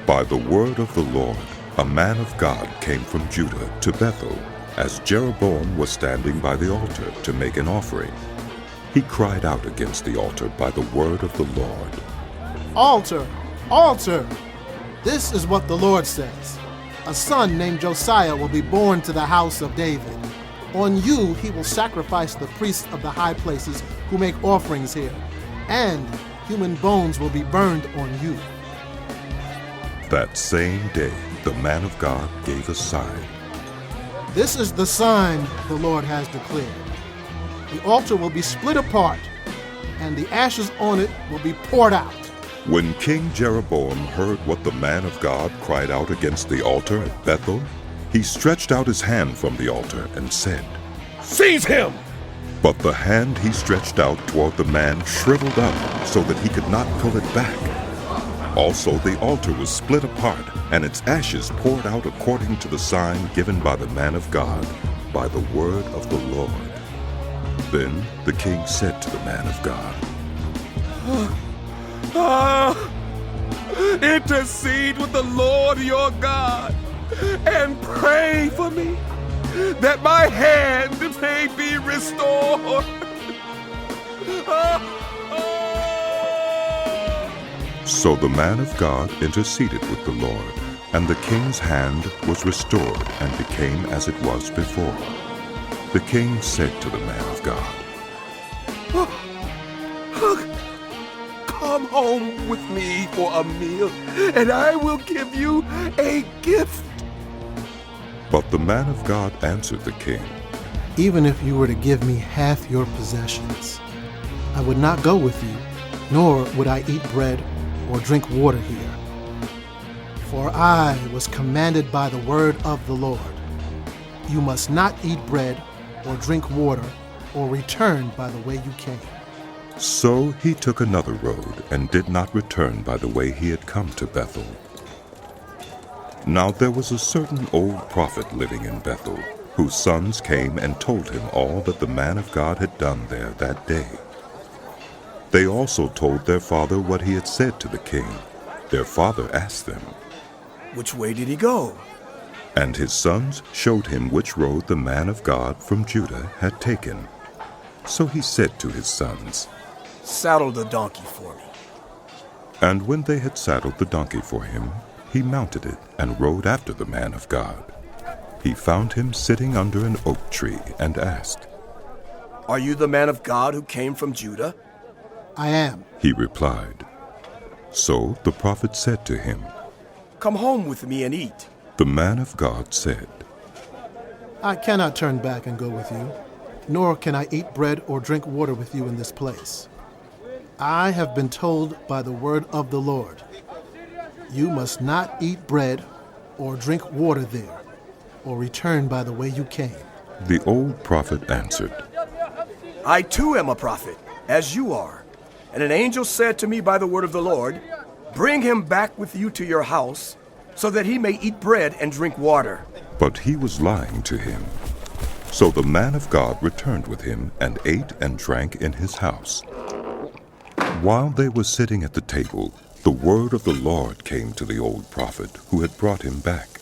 By the word of the Lord, a man of God came from Judah to Beth-el, as Jeroboam was standing by the altar to make an offering. He cried out against the altar by the word of the Lord. Altar! Altar! This is what the Lord says. A son named Josiah will be born to the house of David. On you he will sacrifice the priests of the high places who make offerings here, and human bones will be burned on you. That same day, the man of God gave a sign. This is the sign the Lord has declared. The altar will be split apart, and the ashes on it will be poured out. When King Jeroboam heard what the man of God cried out against the altar at Beth-el, he stretched out his hand from the altar and said, "Seize him!" But the hand he stretched out toward the man shriveled up so that he could not pull it back. Also the altar was split apart, and its ashes poured out according to the sign given by the man of God, by the word of the Lord. Then the king said to the man of God, Intercede with the Lord your God, and pray for me, that my hand may be restored. So the man of God interceded with the Lord, and the king's hand was restored and became as it was before. The king said to the man of God, Come home with me for a meal, and I will give you a gift. But the man of God answered the king, Even if you were to give me half your possessions, I would not go with you, nor would I eat bread or drink water here. For I was commanded by the word of the Lord, you must not eat bread or drink water or return by the way you came. So he took another road and did not return by the way he had come to Beth-el. Now there was a certain old prophet living in Beth-el, whose sons came and told him all that the man of God had done there that day. They also told their father what he had said to the king. Their father asked them, Which way did he go? And his sons showed him which road the man of God from Judah had taken. So he said to his sons, Saddle the donkey for me. And when they had saddled the donkey for him, he mounted it and rode after the man of God. He found him sitting under an oak tree and asked, Are you the man of God who came from Judah? I am, he replied. So the prophet said to him, Come home with me and eat. The man of God said, I cannot turn back and go with you, nor can I eat bread or drink water with you in this place. I have been told by the word of the Lord, you must not eat bread or drink water there, or return by the way you came. The old prophet answered, I too am a prophet, as you are. And an angel said to me by the word of the Lord, Bring him back with you to your house, so that he may eat bread and drink water. But he was lying to him. So the man of God returned with him and ate and drank in his house. While they were sitting at the table, the word of the Lord came to the old prophet who had brought him back.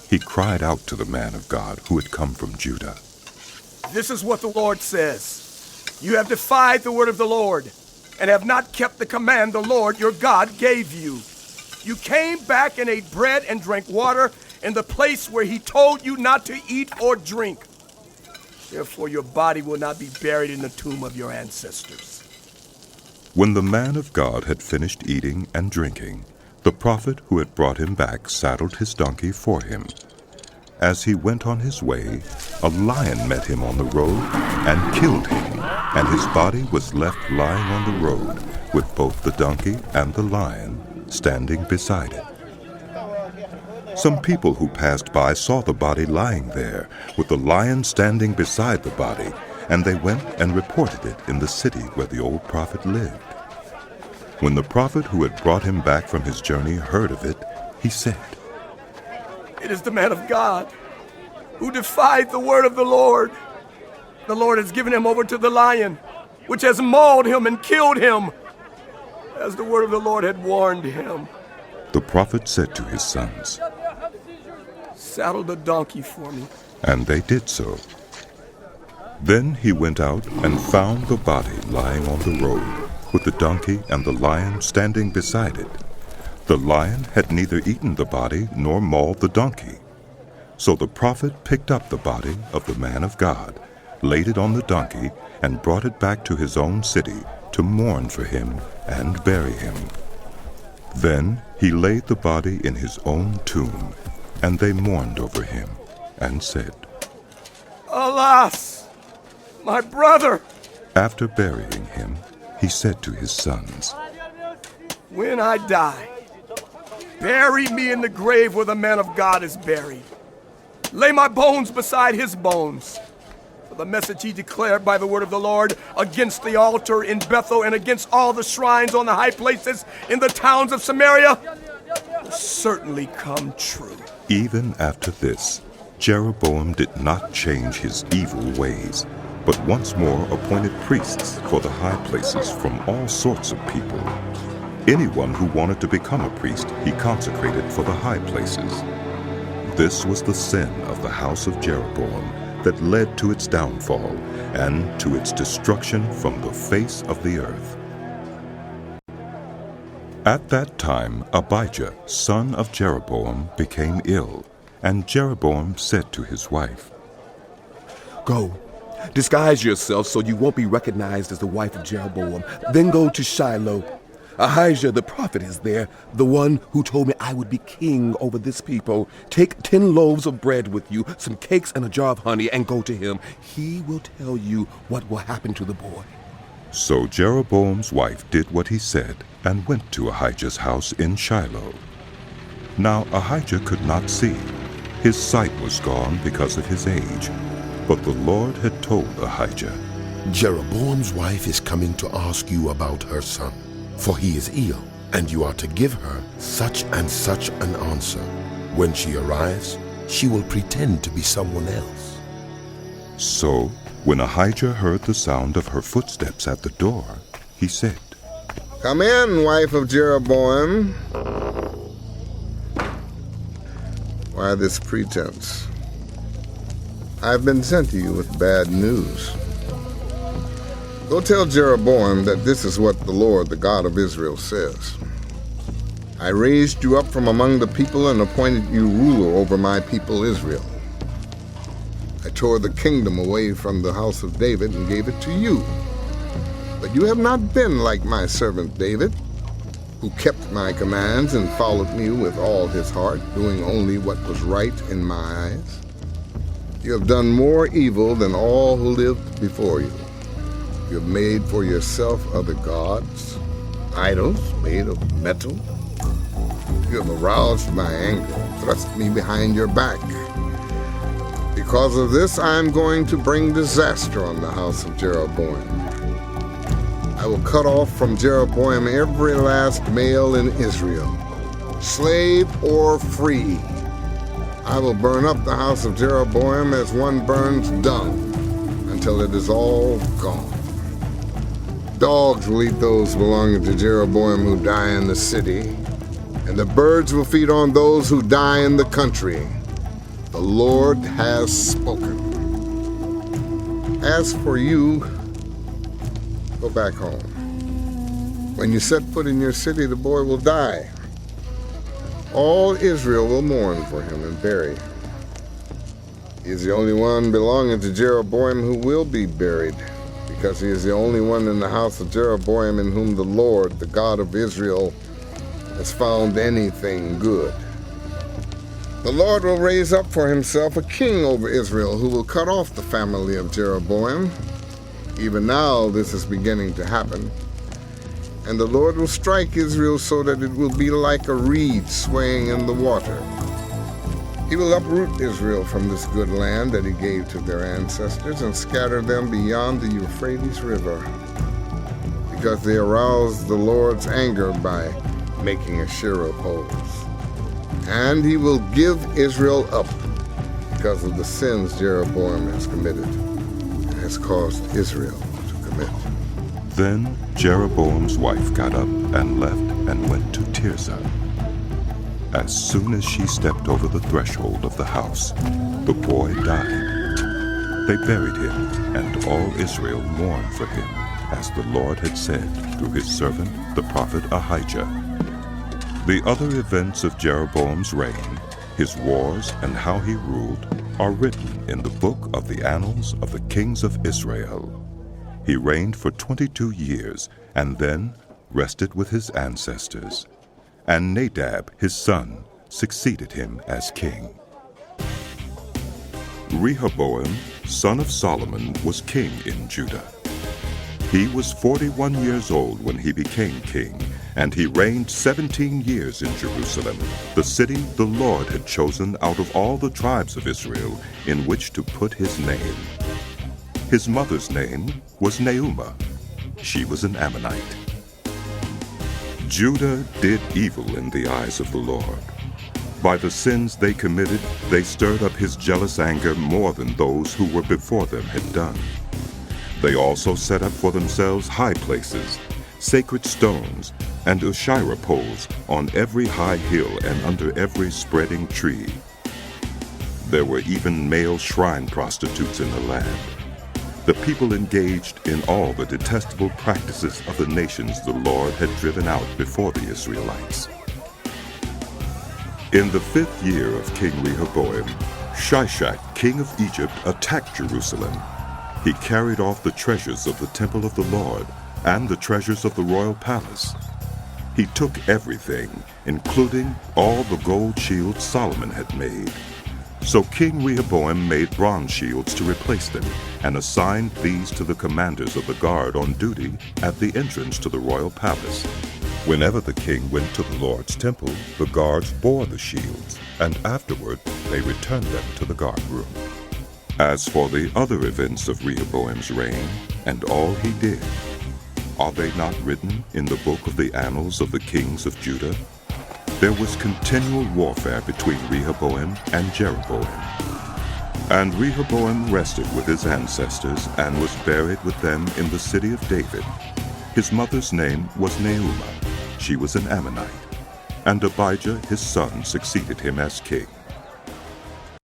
He cried out to the man of God who had come from Judah. This is what the Lord says. You have defied the word of the Lord, and have not kept the command the Lord your God gave you. You came back and ate bread and drank water in the place where he told you not to eat or drink. Therefore your body will not be buried in the tomb of your ancestors. When the man of God had finished eating and drinking, the prophet who had brought him back saddled his donkey for him. As he went on his way, a lion met him on the road and killed him, and his body was left lying on the road with both the donkey and the lion standing beside it. Some people who passed by saw the body lying there, with the lion standing beside the body, and they went and reported it in the city where the old prophet lived. When the prophet who had brought him back from his journey heard of it, he said, It is the man of God who defied the word of the Lord. The Lord has given him over to the lion, which has mauled him and killed him, as the word of the Lord had warned him. The prophet said to his sons, "Saddle the donkey for me." and they did so. Then he went out and found the body lying on the road, with the donkey and the lion standing beside it. The lion had neither eaten the body nor mauled the donkey. So the prophet picked up the body of the man of God, laid it on the donkey, and brought it back to his own city to mourn for him and bury him. Then he laid the body in his own tomb, and they mourned over him and said, "Alas, my brother!" After burying him, he said to his sons, "When I die, bury me in the grave where the man of God is buried. Lay my bones beside his bones. For the message he declared by the word of the Lord against the altar in Beth-el and against all the shrines on the high places in the towns of Samaria will certainly come true." Even after this, Jeroboam did not change his evil ways, but once more appointed priests for the high places from all sorts of people. Anyone who wanted to become a priest, he consecrated for the high places. This was the sin of the house of Jeroboam that led to its downfall and to its destruction from the face of the earth. At that time, Abijah, son of Jeroboam, became ill, and Jeroboam said to his wife, "Go, disguise yourself so you won't be recognized as the wife of Jeroboam. Then go to Shiloh. Ahijah the prophet is there, the one who told me I would be king over this people. Take 10 loaves of bread with you, some cakes and a jar of honey, and go to him. He will tell you what will happen to the boy." So Jeroboam's wife did what he said and went to Ahijah's house in Shiloh. Now Ahijah could not see. His sight was gone because of his age. But the Lord had told Ahijah, "Jeroboam's wife is coming to ask you about her son, for he is ill, and you are to give her such and such an answer. When she arrives, she will pretend to be someone else." So when Ahijah heard the sound of her footsteps at the door, he said, "Come in, wife of Jeroboam." "Why this pretense? I've been sent to you with bad news. Go tell Jeroboam that this is what the Lord, the God of Israel, says. I raised you up from among the people and appointed you ruler over my people Israel. I tore the kingdom away from the house of David and gave it to you. But you have not been like my servant David, who kept my commands and followed me with all his heart, doing only what was right in my eyes. You have done more evil than all who lived before you. You have made for yourself other gods, idols made of metal. You have aroused my anger, thrust me behind your back. Because of this, I am going to bring disaster on the house of Jeroboam. I will cut off from Jeroboam every last male in Israel, slave or free. I will burn up the house of Jeroboam as one burns dung, until it is all gone. Dogs will eat those belonging to Jeroboam who die in the city, and the birds will feed on those who die in the country. The Lord has spoken. As for you, go back home. When you set foot in your city, the boy will die. All Israel will mourn for him and bury him. He is the only one belonging to Jeroboam who will be buried, because he is the only one in the house of Jeroboam in whom the Lord, the God of Israel, has found anything good. The Lord will raise up for himself a king over Israel who will cut off the family of Jeroboam. Even now this is beginning to happen. And the Lord will strike Israel so that it will be like a reed swaying in the water. He will uproot Israel from this good land that he gave to their ancestors and scatter them beyond the Euphrates River, because they aroused the Lord's anger by making Asherah poles. And he will give Israel up because of the sins Jeroboam has committed and has caused Israel to commit. Then Jeroboam's wife got up and left and went to Tirzah. As soon as she stepped over the threshold of the house, the boy died. They buried him, and all Israel mourned for him, as the Lord had said through his servant, the prophet Ahijah. The other events of Jeroboam's reign, his wars, and how he ruled, are written in the book of the annals of the kings of Israel. He reigned for 22 years, and then rested with his ancestors. And Nadab, his son, succeeded him as king. Rehoboam, son of Solomon, was king in Judah. He was 41 years old when he became king, and he reigned 17 years in Jerusalem, the city the Lord had chosen out of all the tribes of Israel in which to put his name. His mother's name was Naamah. She was an Ammonite. Judah did evil in the eyes of the Lord. By the sins they committed, they stirred up his jealous anger more than those who were before them had done. They also set up for themselves high places, sacred stones, and Asherah poles on every high hill and under every spreading tree. There were even male shrine prostitutes in the land. The people engaged in all the detestable practices of the nations the Lord had driven out before the Israelites. In the 5th year of King Rehoboam, Shishak, king of Egypt, attacked Jerusalem. He carried off the treasures of the temple of the Lord and the treasures of the royal palace. He took everything, including all the gold shields Solomon had made. So King Rehoboam made bronze shields to replace them, and assigned these to the commanders of the guard on duty at the entrance to the royal palace. Whenever the king went to the Lord's temple, the guards bore the shields, and afterward they returned them to the guard room. As for the other events of Rehoboam's reign, and all he did, are they not written in the book of the annals of the kings of Judah? There was continual warfare between Rehoboam and Jeroboam. And Rehoboam rested with his ancestors and was buried with them in the city of David. His mother's name was Naamah. She was an Ammonite. And Abijah his son succeeded him as king.